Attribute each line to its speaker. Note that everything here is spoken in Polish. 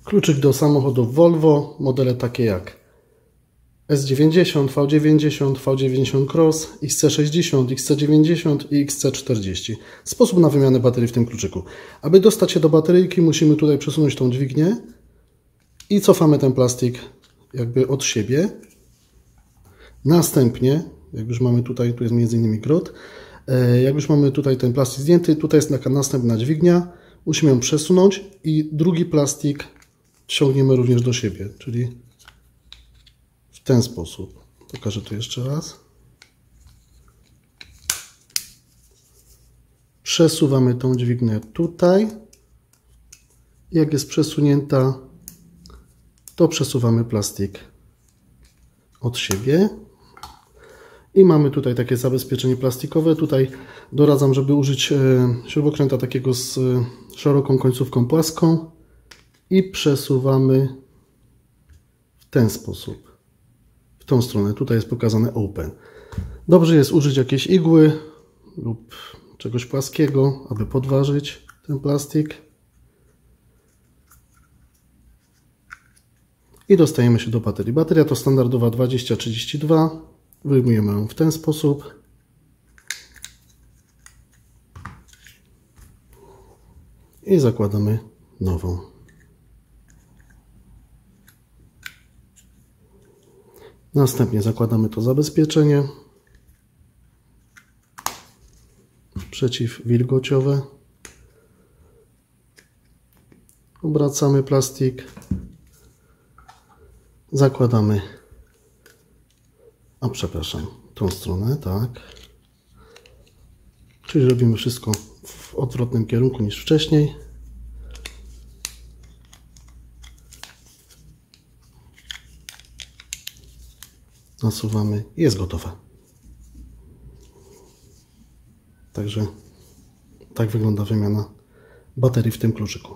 Speaker 1: Kluczyk do samochodów Volvo, modele takie jak S90, V90, V90 Cross, XC60, XC90 i XC40. Sposób na wymianę baterii w tym kluczyku. Aby dostać się do bateryjki, musimy tutaj przesunąć tą dźwignię i cofamy ten plastik jakby od siebie. Następnie, jak już mamy tutaj, tu jest m.in. grot, jak już mamy tutaj ten plastik zdjęty, tutaj jest taka następna dźwignia, musimy ją przesunąć i drugi plastik ciągniemy również do siebie, czyli w ten sposób. Pokażę to jeszcze raz. Przesuwamy tą dźwignię tutaj. Jak jest przesunięta, to przesuwamy plastik od siebie. I mamy tutaj takie zabezpieczenie plastikowe. Tutaj doradzam, żeby użyć śrubokręta takiego z szeroką końcówką płaską i przesuwamy w ten sposób. W tą stronę. Tutaj jest pokazane open. Dobrze jest użyć jakiejś igły lub czegoś płaskiego, aby podważyć ten plastik. I dostajemy się do baterii. Bateria to standardowa 2032. Wyjmujemy ją w ten sposób. I zakładamy nową. Następnie zakładamy to zabezpieczenie przeciwwilgociowe. Obracamy plastik. Zakładamy, tą stronę, tak. Czyli robimy wszystko w odwrotnym kierunku niż wcześniej. Nasuwamy i jest gotowe. Także tak wygląda wymiana baterii w tym kluczyku.